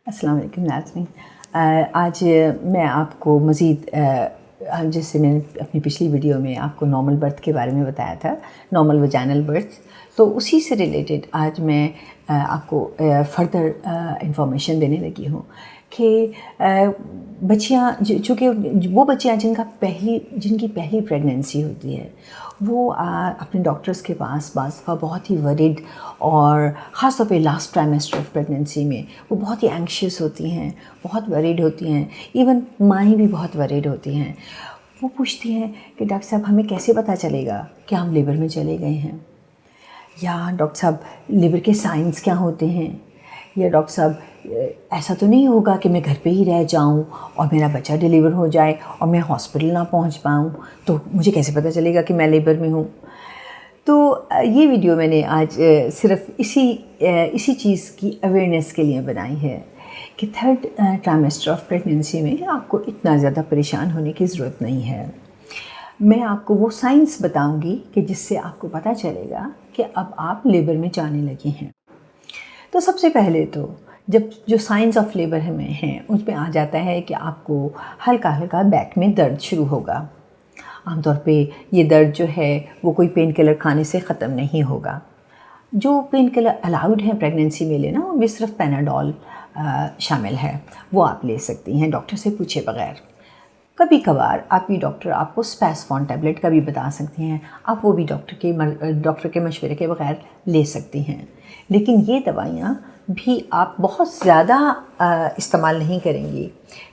अस्सलाम वालेकुम नाज़रीन। आज मैं आपको मज़ीद जैसे मैंने अपनी पिछली वीडियो में आपको नॉर्मल बर्थ के बारे में बताया था, नॉर्मल वजाइनल बर्थ, तो उसी से रिलेटेड आज मैं आपको फर्दर इंफॉर्मेशन देने लगी हूँ कि बच्चियाँ चूँकि वो बच्चियाँ जिनकी पहली प्रेगनेंसी होती है वो अपने डॉक्टर्स के पास बाज़ दफ़ा बहुत ही वरीड और ख़ास तौर पे लास्ट ट्राइमेस्टर ऑफ प्रेगनेंसी में वो बहुत ही एंग्शियस होती हैं, बहुत वरीड होती हैं, इवन माएँ भी बहुत वरीड होती हैं। वो पूछती हैं कि डॉक्टर साहब हमें कैसे पता चलेगा कि हम लेबर में चले गए हैं, या डॉक्टर साहब लेबर के साइंस क्या होते हैं, या डॉक्टर साहब ऐसा तो नहीं होगा कि मैं घर पे ही रह जाऊं और मेरा बच्चा डिलीवर हो जाए और मैं हॉस्पिटल ना पहुंच पाऊं, तो मुझे कैसे पता चलेगा कि मैं लेबर में हूं। तो ये वीडियो मैंने आज सिर्फ इसी चीज़ की अवेयरनेस के लिए बनाई है कि थर्ड ट्राइमेस्टर ऑफ प्रेगनेंसी में आपको इतना ज़्यादा परेशान होने की ज़रूरत नहीं है। मैं आपको वो साइंस बताऊंगी कि जिससे आपको पता चलेगा कि अब आप लेबर में जाने लगे हैं। तो सबसे पहले तो जब जो साइंस ऑफ लेबर में हैं उसमें आ जाता है कि आपको हल्का हल्का बैक में दर्द शुरू होगा। आमतौर पे ये दर्द जो है वो कोई पेन किलर खाने से ख़त्म नहीं होगा। जो पेन किलर अलाउड हैं प्रेगनेंसी में लेना उनमें सिर्फ पैनाडोल शामिल है, वो आप ले सकती हैं डॉक्टर से पूछे बग़ैर। कभी कभार आपकी डॉक्टर आपको स्पैसफॉन टैबलेट का भी बता सकती हैं, आप वो भी डॉक्टर के मशवरे के बगैर ले सकती हैं। लेकिन ये दवाइयाँ भी आप बहुत ज़्यादा इस्तेमाल नहीं करेंगी।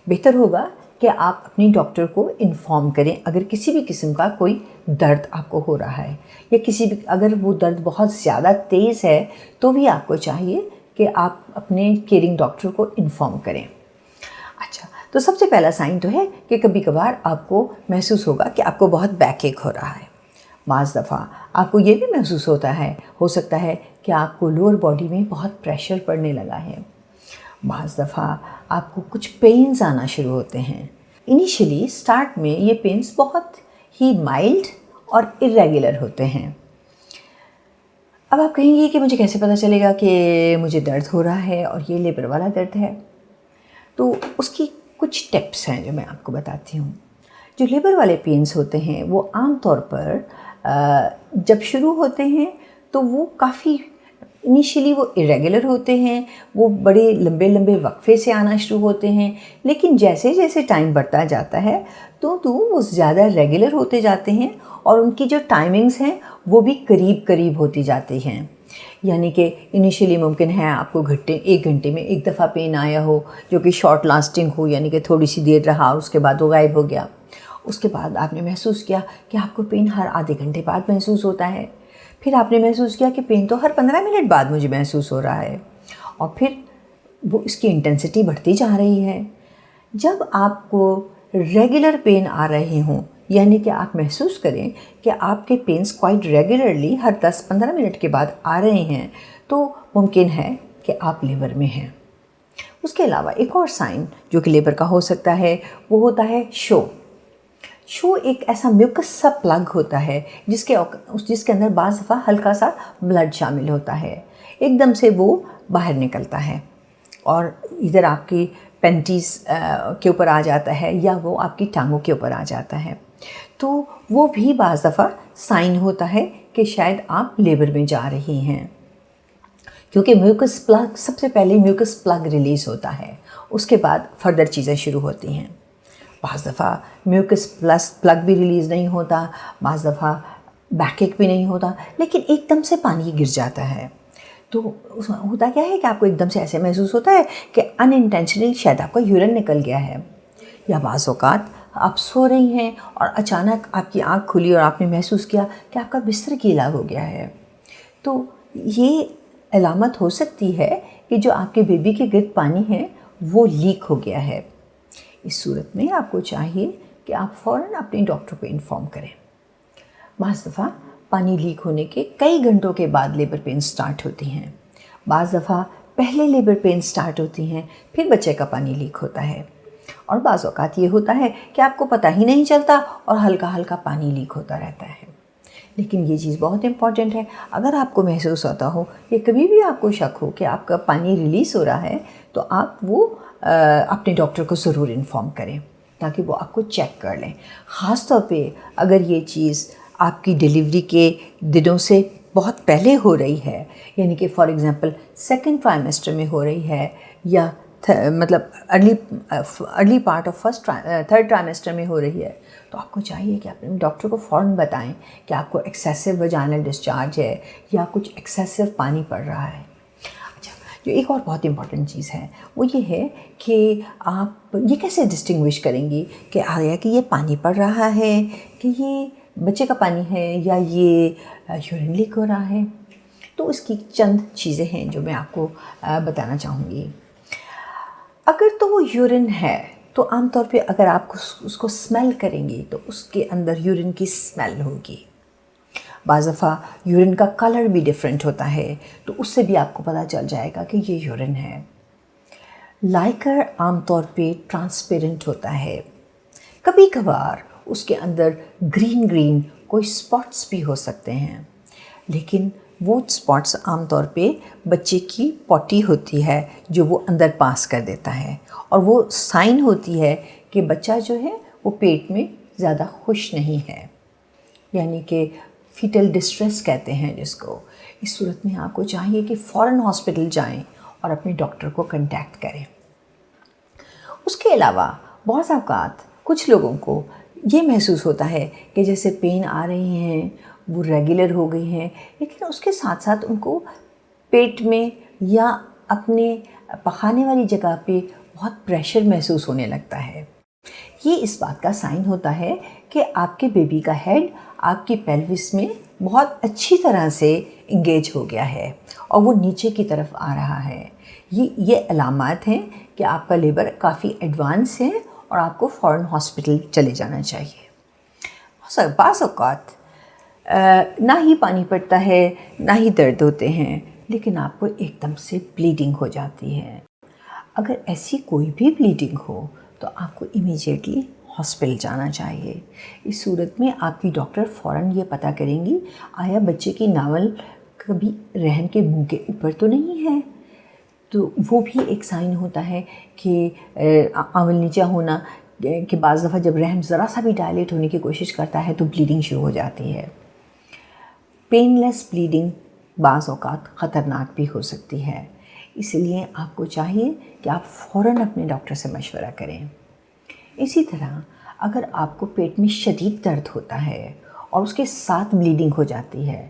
बेहतर होगा कि आप अपनी डॉक्टर को इन्फॉर्म करें अगर किसी भी किस्म का कोई दर्द आपको हो रहा है, या अगर वो दर्द बहुत ज़्यादा तेज़ है तो भी आपको चाहिए कि आप अपने केयरिंग डॉक्टर को इन्फॉर्म करें। अच्छा, तो सबसे पहला साइन तो है कि कभी कभार आपको महसूस होगा कि आपको बहुत बैकएक हो रहा है। बाज़ दफ़ा आपको ये भी महसूस हो सकता है कि आपको लोअर बॉडी में बहुत प्रेशर पड़ने लगा है। बाज़ दफ़ा आपको कुछ पेन्स आना शुरू होते हैं। इनिशियली स्टार्ट में ये पेन्स बहुत ही माइल्ड और इरेगुलर होते हैं। अब आप कहेंगे कि मुझे कैसे पता चलेगा कि मुझे दर्द हो रहा है और ये लेबर वाला दर्द है। तो उसकी कुछ टिप्स हैं जो मैं आपको बताती हूँ। जो लेबर वाले पेन्स होते हैं वो आम तौर पर जब शुरू होते हैं तो वो काफ़ी इनिशियली वो इरेगुलर होते हैं, वो बड़े लंबे लंबे वक्फे से आना शुरू होते हैं, लेकिन जैसे जैसे टाइम बढ़ता जाता है तो वो ज़्यादा रेगुलर होते जाते हैं और उनकी जो टाइमिंग्स हैं वो भी करीब करीब होती जाती हैं। यानी कि इनिशियली मुमकिन है आपको एक घंटे में एक दफ़ा पेन आया हो जो कि शॉर्ट लास्टिंग हो, यानी कि थोड़ी सी देर रहा और उसके बाद वो गायब हो गया। उसके बाद आपने महसूस किया कि आपको पेन हर आधे घंटे बाद महसूस होता है। फिर आपने महसूस किया कि पेन तो हर 15 मिनट बाद मुझे महसूस हो रहा है, और फिर वो इसकी इंटेंसिटी बढ़ती जा रही है। जब आपको रेगुलर पेन आ रहे हों, यानी कि आप महसूस करें कि आपके पेन्स क्वाइट रेगुलरली हर 10-15 मिनट के बाद आ रहे हैं, तो मुमकिन है कि आप लेबर में हैं। उसके अलावा एक और साइन जो कि लेबर का हो सकता है वो होता है शो एक ऐसा म्यूकस सा प्लग होता है जिसके अंदर बाज़ दफ़ा हल्का सा ब्लड शामिल होता है। एकदम से वो बाहर निकलता है और इधर आपकी पेंटीज के ऊपर आ जाता है या वो आपकी टांगों के ऊपर आ जाता है। तो वो भी बाज़ दफ़ा साइन होता है कि शायद आप लेबर में जा रही हैं, क्योंकि म्यूकस प्लग सबसे पहले म्यूकस प्लग रिलीज़ होता है, उसके बाद फर्दर चीज़ें शुरू होती हैं। बाज़ दफ़ा म्यूकस प्लग भी रिलीज़ नहीं होता, बाज़ दफ़ा बैकएक भी नहीं होता, लेकिन एकदम से पानी गिर जाता है। तो होता क्या है कि आपको एकदम से ऐसे महसूस होता है कि अनइंटेंशनली शायद आपका यूरिन निकल गया है, या बाज़ औक़ात आप सो रही हैं और अचानक आपकी आँख खुली और आपने महसूस किया कि आपका बिस्तर गीला हो गया है। तो ये अलामत हो सकती है कि जो आपके बेबी के गिर्द पानी है वो लीक हो गया है। इस सूरत में आपको चाहिए कि आप फ़ौरन अपने डॉक्टर को इन्फॉर्म करें। बाज़ दफ़ा पानी लीक होने के कई घंटों के बाद लेबर पेन स्टार्ट होती हैं। बाज़ दफ़ा पहले लेबर पेन स्टार्ट होती हैं, फिर बच्चे का पानी लीक होता है, और बाज़ औक़ात ये होता है कि आपको पता ही नहीं चलता और हल्का हल्का पानी लीक होता रहता है। लेकिन ये चीज़ बहुत इम्पॉर्टेंट है, अगर आपको महसूस होता हो या कभी भी आपको शक हो कि आपका पानी रिलीज़ हो रहा है, تو آپ وہ اپنے ڈاکٹر کو ضرور انفارم کریں تاکہ وہ آپ کو چیک کر لیں. خاص طور پہ اگر یہ چیز آپ کی ڈیلیوری کے دنوں سے بہت پہلے ہو رہی ہے، یعنی کہ فار ایگزامپل سیکنڈ ٹرائمیسٹر میں ہو رہی ہے یا مطلب ارلی پارٹ آف تھرڈ ٹرائمیسٹر میں ہو رہی ہے، تو آپ کو چاہیے کہ اپنے ڈاکٹر کو فوراً بتائیں کہ آپ کو ایکسیسو ویجائنل ڈسچارج ہے یا کچھ ایکسیسو پانی پڑ رہا ہے. اچھا، جو ایک اور بہت امپورٹنٹ چیز ہے وہ یہ ہے کہ آپ یہ کیسے ڈسٹنگوش کریں گی کہ آیا کہ یہ پانی پڑ رہا ہے کہ یہ بچے کا پانی ہے یا یہ یورین لیک ہو رہا ہے. تو اس کی چند چیزیں ہیں جو میں آپ کو بتانا چاہوں گی. اگر تو وہ یورین ہے تو عام طور پہ اگر آپ اس کو اسمیل کریں گی تو اس کے اندر یورین کی اسمیل ہوگی. بعض دفعہ یورین کا کلر بھی ڈیفرنٹ ہوتا ہے تو اس سے بھی آپ کو پتہ چل جائے گا کہ یہ یورین ہے. لائکر عام طور پہ ٹرانسپیرنٹ ہوتا ہے، کبھی کبھار اس کے اندر گرین کوئی سپاٹس بھی ہو سکتے ہیں، لیکن وہ سپاٹس عام طور پہ بچے کی پوٹی ہوتی ہے جو وہ اندر پاس کر دیتا ہے، اور وہ سائن ہوتی ہے کہ بچہ جو ہے وہ پیٹ میں زیادہ خوش نہیں ہے، یعنی کہ فیٹل ڈسٹریس کہتے ہیں جس کو. اس صورت میں آپ کو چاہیے کہ فوراً ہاسپٹل جائیں اور اپنے ڈاکٹر کو کنٹیکٹ کریں. اس کے علاوہ بعض اوقات کچھ لوگوں کو یہ محسوس ہوتا ہے کہ جیسے پین آ رہے ہیں، وہ ریگولر ہو گئی ہیں، لیکن اس کے ساتھ ساتھ ان کو پیٹ میں یا اپنے پخانے والی جگہ پہ بہت پریشر محسوس ہونے لگتا ہے. یہ اس بات کا سائن ہوتا ہے کہ آپ کے بیبی کا ہیڈ آپ کی پیلوس میں بہت اچھی طرح سے انگیج ہو گیا ہے اور وہ نیچے کی طرف آ رہا ہے. یہ علامات ہیں کہ آپ کا لیبر کافی ایڈوانس ہے اور آپ کو فوراً ہاسپٹل چلے جانا چاہیے. بعض اوقات نہ ہی پانی پڑتا ہے نہ ہی درد ہوتے ہیں، لیکن آپ کو ایک دم سے بلیڈنگ ہو جاتی ہے. اگر ایسی کوئی بھی بلیڈنگ ہو تو آپ کو امیجیٹلی ہاسپٹل جانا چاہیے. اس صورت میں آپ کی ڈاکٹر فوراً یہ پتہ کریں گی آیا بچے کی ناول کبھی رحم کے منہ کے اوپر تو نہیں ہے. تو وہ بھی ایک سائن ہوتا ہے کہ آنول نیچا ہونا، کہ بعض دفعہ جب رحم ذرا سا بھی ڈائلیٹ ہونے کی کوشش کرتا ہے تو بلیڈنگ شروع ہو جاتی ہے. پین لیس بلیڈنگ بعض اوقات خطرناک بھی ہو سکتی ہے، اس لیے آپ کو چاہیے کہ آپ فوراً اپنے ڈاکٹر سے مشورہ کریں. اسی طرح اگر آپ کو پیٹ میں شدید درد ہوتا ہے اور اس کے ساتھ بلیڈنگ ہو جاتی ہے،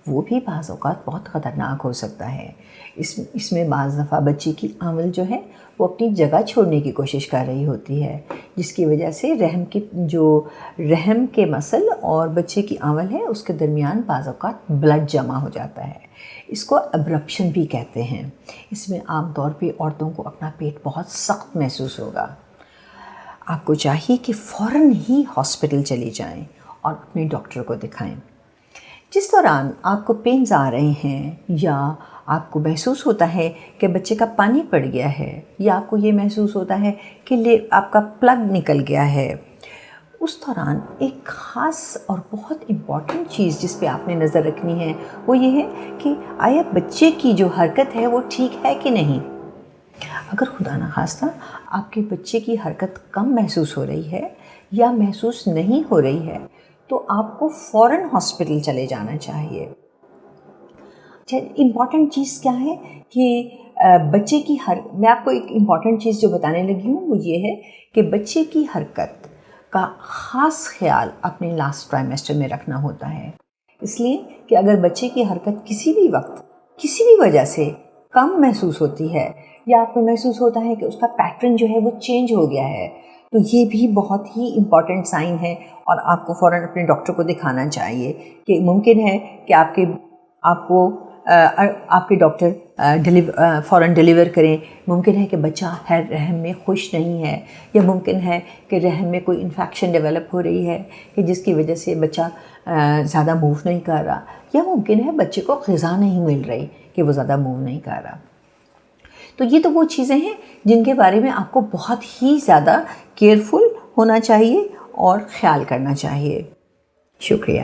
وہ بھی بعض اوقات بہت خطرناک ہو سکتا ہے. اس میں بعض دفعہ بچے کی آنول جو ہے وہ اپنی جگہ چھوڑنے کی کوشش کر رہی ہوتی ہے، جس کی وجہ سے رحم کے مسل اور بچے کی آنول ہے اس کے درمیان بعض اوقات بلڈ جمع ہو جاتا ہے. اس کو ابرپشن بھی کہتے ہیں. اس میں عام طور پہ عورتوں کو اپنا پیٹ بہت سخت محسوس ہوگا. آپ کو چاہیے کہ فوراً ہی ہاسپٹل چلے جائیں اور اپنے ڈاکٹر کو دکھائیں. جس دوران آپ کو پینز آ رہے ہیں یا آپ کو محسوس ہوتا ہے کہ بچے کا پانی پڑ گیا ہے یا آپ کو یہ محسوس ہوتا ہے کہ آپ کا پلگ نکل گیا ہے، اس دوران ایک خاص اور بہت امپورٹنٹ چیز جس پہ آپ نے نظر رکھنی ہے وہ یہ ہے کہ آیا بچے کی جو حرکت ہے وہ ٹھیک ہے کہ نہیں. اگر خدا نخواستہ آپ کے بچے کی حرکت کم محسوس ہو رہی ہے یا محسوس نہیں ہو رہی ہے تو آپ کو فوراً ہاسپٹل چلے جانا چاہیے. امپورٹنٹ چیز کیا ہے کہ بچے کی میں آپ کو ایک امپورٹنٹ چیز جو بتانے لگی ہوں وہ یہ ہے کہ بچے کی حرکت کا خاص خیال اپنے لاسٹ ٹرائمیسٹر میں رکھنا ہوتا ہے. اس لیے کہ اگر بچے کی حرکت کسی بھی وقت کسی بھی وجہ سے کم محسوس ہوتی ہے یا آپ کو محسوس ہوتا ہے کہ اس کا پیٹرن جو ہے وہ چینج ہو گیا ہے تو یہ بھی بہت ہی امپورٹنٹ سائن ہے اور آپ کو فوراً اپنے ڈاکٹر کو دکھانا چاہیے. کہ ممکن ہے کہ آپ کے ڈاکٹر فوراً ڈیلیور کریں. ممکن ہے کہ بچہ رحم میں خوش نہیں ہے، یا ممکن ہے کہ رحم میں کوئی انفیکشن ڈیولپ ہو رہی ہے کہ جس کی وجہ سے بچہ زیادہ موو نہیں کر رہا، یا ممکن ہے بچے کو غذا نہیں مل رہی کہ وہ زیادہ موو نہیں کر رہا. تو یہ تو وہ چیزیں ہیں جن کے بارے میں آپ کو بہت ہی زیادہ کیئرفل ہونا چاہیے اور خیال کرنا چاہیے. شکریہ.